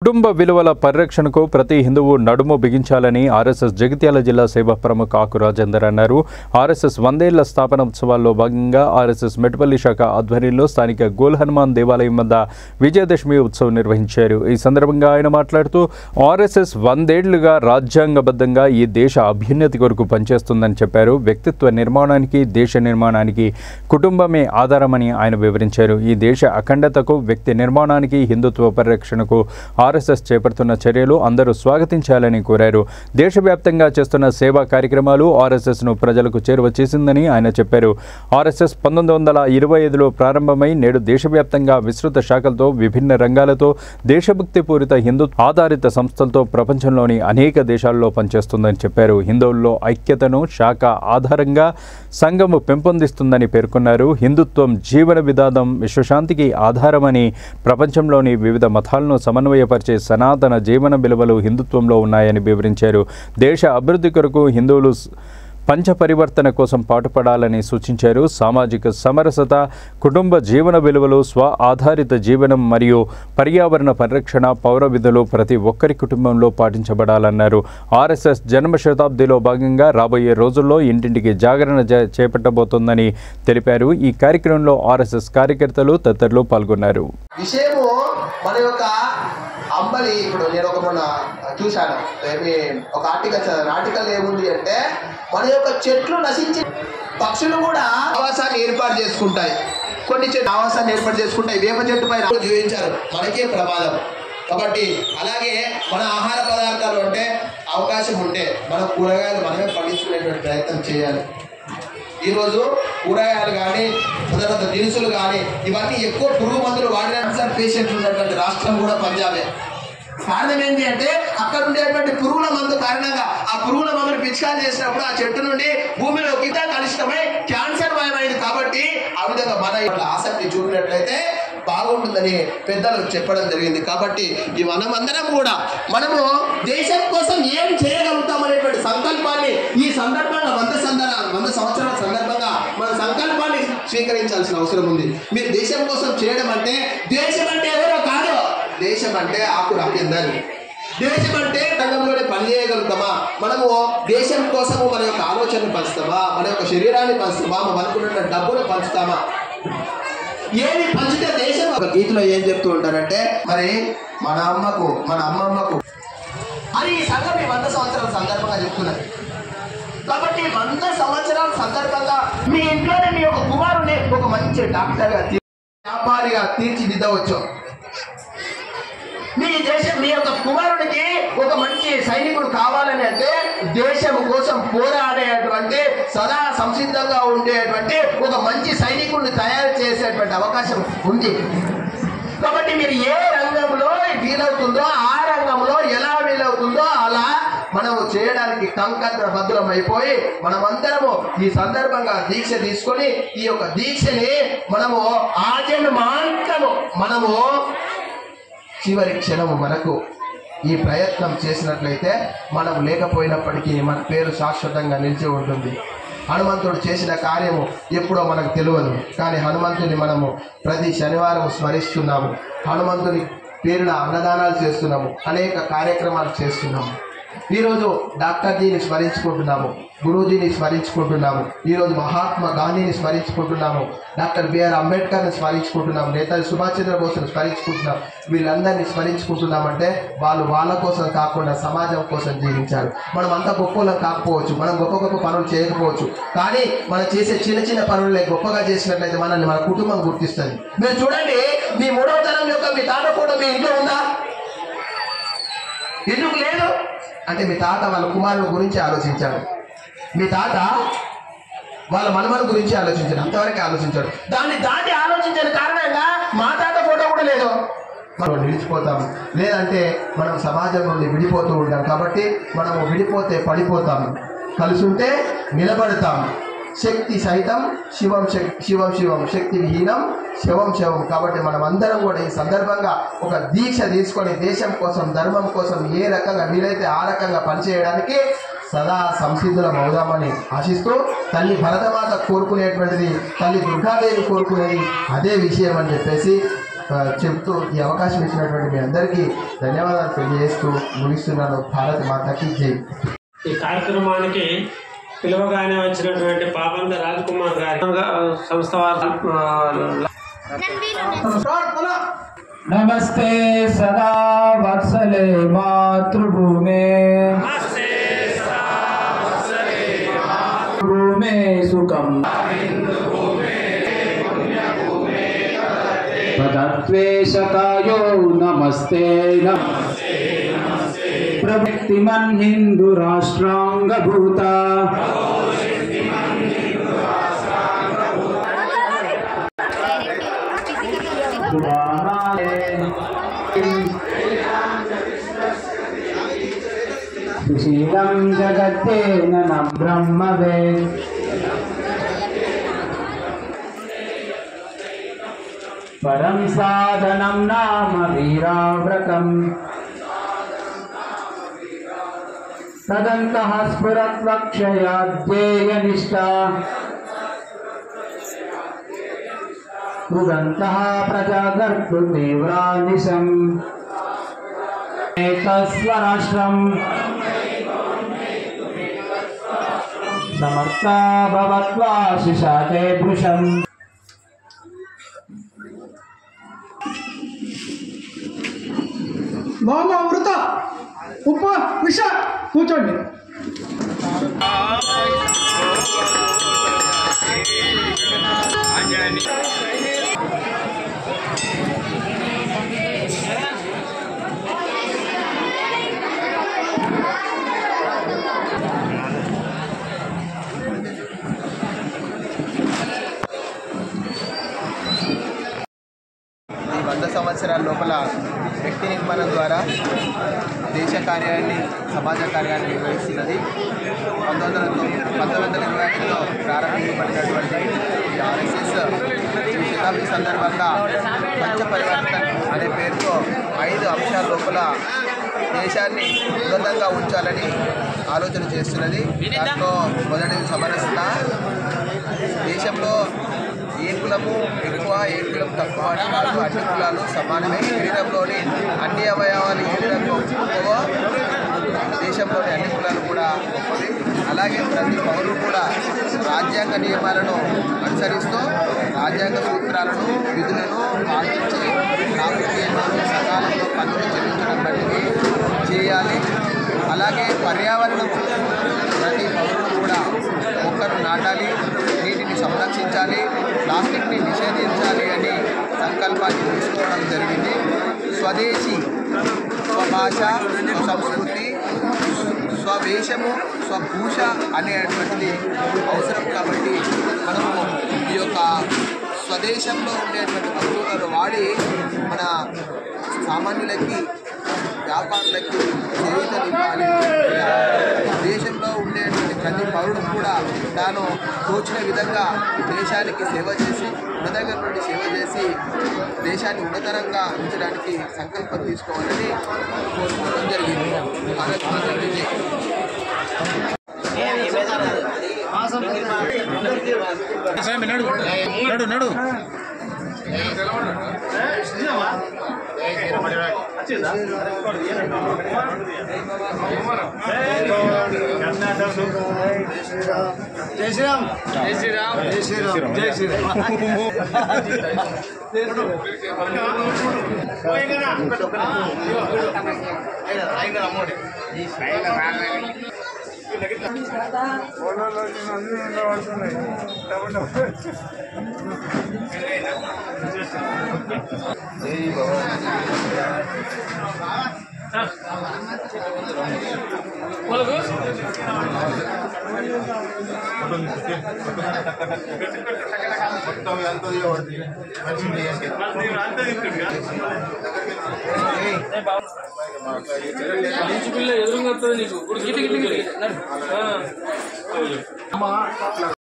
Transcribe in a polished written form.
కుటుంబ విలువల పరిరక్షణకు ప్రతి హిందువు నడుము బిగించాలని ఆర్ఎస్ఎస్ జగిత్యాల జిల్లా సేవా ప్రముఖ ఆకు రాజేందర్ అన్నారు. ఆర్ఎస్ఎస్ 100 స్థాపన ఉత్సవాల్లో భాగంగా ఆర్ఎస్ఎస్ మెట్పల్లి శాఖ ఆధ్వర్యంలో స్థానిక గోల్ హనుమాన్ దేవాలయం వద్ద విజయదశమి ఉత్సవం నిర్వహించారు. ఈ సందర్భంగా ఆయన మాట్లాడుతూ ఆర్ఎస్ఎస్ 100 ఏళ్లుగా రాజ్యాంగబద్ధంగా ఈ దేశ అభ్యున్నతి కొరకు పనిచేస్తుందని చెప్పారు. వ్యక్తిత్వ నిర్మాణానికి, దేశ నిర్మాణానికి కుటుంబమే ఆధారమని ఆయన వివరించారు. ఈ దేశ అఖండతకు, వ్యక్తి నిర్మాణానికి, హిందుత్వ పరిరక్షణకు ఆర్ఎస్ఎస్ చేపడుతున్న చర్యలు అందరూ స్వాగతించాలని కోరారు. దేశవ్యాప్తంగా చేస్తున్న సేవా కార్యక్రమాలు ఆర్ఎస్ఎస్ను ప్రజలకు చేరువ చేసిందని ఆయన చెప్పారు. ఆర్ఎస్ఎస్ 1925లో ప్రారంభమై నేడు దేశవ్యాప్తంగా విస్తృత శాఖలతో, విభిన్న రంగాలతో, దేశభక్తి పూరిత హిందూ ఆధారిత సంస్థలతో ప్రపంచంలోని అనేక దేశాల్లో పనిచేస్తుందని చెప్పారు. హిందువుల్లో ఐక్యతను శాఖ ఆధారంగా సంఘము పెంపొందిస్తుందని పేర్కొన్నారు. హిందుత్వం జీవన విధానం, విశ్వశాంతికి ఆధారమని, ప్రపంచంలోని వివిధ మతాలను సమన్వయపరిచే సనాతన జీవన విలువలు హిందుత్వంలో ఉన్నాయని వివరించారు. దేశ అభివృద్ధి కొరకు హిందువులు పంచపరివర్తన కోసం పాటుపడాలని సూచించారు. సామాజిక సమరసత, కుటుంబ జీవన విలువలు, స్వ ఆధారిత జీవనం మరియు పర్యావరణ పరిరక్షణ, పౌర విధులు ప్రతి ఒక్కరి కుటుంబంలో పాటించబడాలన్నారు. ఆర్ఎస్ఎస్ జన్మ శతాబ్దిలో భాగంగా రాబోయే రోజుల్లో ఇంటింటికి జాగరణ చేపట్టబోతోందని తెలిపారు. ఈ కార్యక్రమంలో ఆర్ఎస్ఎస్ కార్యకర్తలు తదితరులు పాల్గొన్నారు. అంబలి ఇప్పుడు నేను మొన్న చూశాను, ఒక ఆర్టికల్ ఏముంది అంటే మన యొక్క చెట్లు నశించి పక్షులు కూడా ఆవాసాన్ని ఏర్పాటు చేసుకుంటాయి. కొన్ని చెట్లు ఆవాసాన్ని ఏర్పాటు చేసుకుంటాయి. వేప చెట్టు పైన చూపించారు, మనకే ప్రమాదం. కాబట్టి అలాగే మన ఆహార పదార్థాలు అంటే అవకాశం ఉంటే మన కూరగాయలు మనమే పండించుకునేటువంటి ప్రయత్నం చేయాలి. ఈరోజు కూరగాయలు కానీ, తర్వాత దినుసులు కానీ ఇవన్నీ ఎక్కువ పురుగు మందులు వాడిన క్యాన్సర్ పేషెంట్లు ఉన్నటువంటి రాష్ట్రం కూడా పంజాబే. కారణం ఏంటి అంటే అక్కడ ఉండేటువంటి పురుగుల మందు కారణంగా ఆ పురుగుల మందులు పిచికారి చేసినప్పుడు ఆ చెట్టు నుండి భూమిలో కింద కలుషితమై క్యాన్సర్ భయమైంది. కాబట్టి ఆ విధంగా మన ఆసక్తి చూపినట్లయితే బాగుంటుందని పెద్దలు చెప్పడం జరిగింది. కాబట్టి ఈ మనమందరం కూడా మనము దేశం కోసం ఏం చేయగలుగుతాం అనేటువంటి సంకల్పాన్ని ఈ సందర్భంగా 100 సంవత్సరాల సందర్భంగా మన సంకల్పాన్ని స్వీకరించాల్సిన అవసరం ఉంది. మీరు దేశం కోసం చేయడం అంటే దేశం అంటే ఎవరో కాదు, దేశం అంటే ఆకు రాజేందర్. దేశం అంటే రంగంలోనే పని చేయగలుగుతామా, మనము దేశం కోసము మన యొక్క ఆలోచనను పంచుతామా, మన యొక్క శరీరాన్ని పంచుతామా, మనం అనుకున్న డబ్బును పంచుతామా, ఏది పంచితే దేశం. గీతలో ఏం చెప్తూ ఉంటారంటే మరి మన అమ్మకు, మన అమ్మమ్మకు అని ఈ సంఘం 100 సంవత్సరాల సందర్భంగా చెప్తున్నది. కాబట్టి 100 సంవత్సరాల సందర్భంగా మీ ఇంట్లోనే మీ యొక్క కుమారుని ఒక మంచి డాక్టర్గా, వ్యాపారిగా తీర్చిదిద్దవచ్చు. మీ యొక్క కుమారుడికి ఒక మంచి సైనికుడు కావాలని అంటే దేశం కోసం పోరాడేటువంటి, సదా సంసిద్ధంగా ఉండేటువంటి ఒక మంచి సైనికుడిని తయారు చేసేటువంటి అవకాశం ఉంది. కాబట్టి మీరు ఏ రంగంలో వీలవుతుందో ఆ రంగంలో ఎలా వీలవుతుందో అలా మనం చేయడానికి కంకణబద్ధులం అయిపోయి మనమందరము ఈ సందర్భంగా దీక్ష తీసుకొని ఈ యొక్క దీక్షని మనము ఆజన్మాంతము మనము చివరి క్షణము మనకు ఈ ప్రయత్నం చేసినట్లయితే మనం లేకపోయినప్పటికీ మన పేరు శాశ్వతంగా నిలిచి ఉంటుంది. హనుమంతుడు చేసిన కార్యము ఎప్పుడో మనకు తెలియదు, కానీ హనుమంతుని మనము ప్రతి శనివారం స్మరిస్తున్నాము. హనుమంతుని పేరున అన్నదానాలు చేస్తున్నాము, అనేక కార్యక్రమాలు చేస్తున్నాము. ఈరోజు డాక్టర్జీని స్మరించుకుంటున్నాము, గురూజీని స్మరించుకుంటున్నాము, ఈరోజు మహాత్మా గాంధీని స్మరించుకుంటున్నాము, డాక్టర్ బిఆర్ అంబేద్కర్ని స్మరించుకుంటున్నాము, నేతాజీ సుభాష్ చంద్రబోస్ని స్మరించుకుంటున్నాం. వీళ్ళందరినీ స్మరించుకుంటున్నామంటే వాళ్ళు వాళ్ళ కోసం కాకుండా సమాజం కోసం జీవించారు. మనం అంత గొప్పలం కాకపోవచ్చు, మనం గొప్ప పనులు చేయకపోవచ్చు, కానీ మనం చేసే చిన్న చిన్న పనులే గొప్పగా చేసినట్లయితే మనల్ని మన కుటుంబం గుర్తిస్తుంది. మీరు చూడండి, మీ 3వ తరం యొక్క మీ తాత ఫోటో మీ ఇంట్లో ఉందా? ఎందుకు లేదు అంటే మీ తాత వాళ్ళ కుమారుల గురించి ఆలోచించాడు, మీ తాత వాళ్ళ మనమల గురించి ఆలోచించాడు, అంతవరకు ఆలోచించాడు. దాన్ని దాటి ఆలోచించిన కారణంగా మా తాత ఫోటో కూడా లేదు, మనం నిలిచిపోతాము. లేదంటే మనం సమాజం నుండి విడిపోతూ ఉంటాం. కాబట్టి మనము విడిపోతే పడిపోతాము, కలిసి ఉంటే నిలబడతాము. శక్తి సహితం శివం శివం, శక్తి విహీనం శవం శవం. కాబట్టి మనం అందరం కూడా ఈ సందర్భంగా ఒక దీక్ష తీసుకొని దేశం కోసం, ధర్మం కోసం ఏ రకంగా వీలైతే ఆ రకంగా పనిచేయడానికి సదా సంసిద్ధులం అవుదామని ఆశిస్తూ, తల్లి భరతమాత కోరుకునేటువంటిది తల్లి దుర్గాదేవి కోరుకునేది అదే విషయం అని చెప్పేసి చెప్తూ ఈ అవకాశం ఇచ్చినటువంటి మీ అందరికీ ధన్యవాదాలు తెలియజేస్తూ ముగిస్తున్నాను. భారత్ మాతాకి జై. ఈ కార్యక్రమానికి పిలువగానే వచ్చినటువంటి పాపంద రాజ్ కుమార్ గారి సంస్థ వారు నమస్తే సదా వత్సలే మాతృభూమే భూమే సుఖం పదత్వేషకాయో నమస్తే ప్రవృత్తిమన్ హిందూ రాష్ట్రాంగభూత సుశీలం జగత్తేన బ్రహ్మవే పరం సాధనం నామ వీరావ్రతం తదంతః స్ఫురత్వక్షయాధ్యేయనిష్టా మృగంతః ప్రజాగర్భు తీవ్రానిశం ఏకస్వరాష్ట్రం సమర్థా భవత్వా శిశాతే భృశం. మామ వృత ఉప విష కూర్చోండి. ఈ 100 సంవత్సరాల లోపల వ్యక్తి నిర్మాణం ద్వారా దేశ కార్యాన్ని సమాజ కార్యాన్ని నిర్వహిస్తున్నది. 1921లో ప్రారంభించబడినటువంటి ఈ ఆర్ఎస్ఎస్ శతాబ్ది సందర్భంగా పంచ పరివర్తన్ అనే పేరుతో 5 అంశాల లోపల దేశాన్ని ఉన్నతంగా ఉంచాలని ఆలోచన చేస్తున్నది. దాంట్లో మొదటిది సమరసత. దేశంలో ఏ కులము ఎక్కువ ఏ కులం తక్కువ అంటున్నారు, అన్ని కులాలు సమానమే. శరీరంలోని అన్ని అవయవాలు ఏ విధంగా గొప్పవో దేశంలోని అన్ని కులాలు కూడా గొప్పవి. అలాగే ప్రతి పౌరులు కూడా రాజ్యాంగ నియమాలను అనుసరిస్తూ రాజ్యాంగ సూత్రాలను విధులను పాటించి కాకతీయులను సకాలంలో పన్నులు చెల్లించడం వంటివి చేయాలి. అలాగే పర్యావరణం ప్రతి పౌరులు కూడా మొక్కను నాటాలి, నీటిని సంరక్షించాలి, ప్లాస్టిక్ని నిషేధించాలి అని సంకల్పాన్ని తీసుకోవడం జరిగింది. స్వదేశీ, స్వభాష, స్వసంస్కృతి, స్వవేషము, స్వభూష అనేటువంటిది అవసరం. కాబట్టి మనము ఈ యొక్క స్వదేశంలో ఉండేటువంటి వస్తువులను వాడి మన సామాన్యులకి వ్యాపారులకి చేయూతనివ్వాలి. దేశంలో ఉండేటువంటి ప్రతి పౌరుడు కూడా తాను తోచిన విధంగా దేశానికి సేవ చేసి ఉన్నతంగా నుండి సేవ చేసి దేశాన్ని ఉన్నతరంగా ఉంచడానికి సంకల్పం తీసుకోవాలని కోరుకోవడం జరిగింది. భారత్ మాతాకి జై. జై శ్రీరామ్. జై శ్రీరామ్. జై శ్రీరామ్. జై శ్రీరామ్. ఎదురుగా నీకు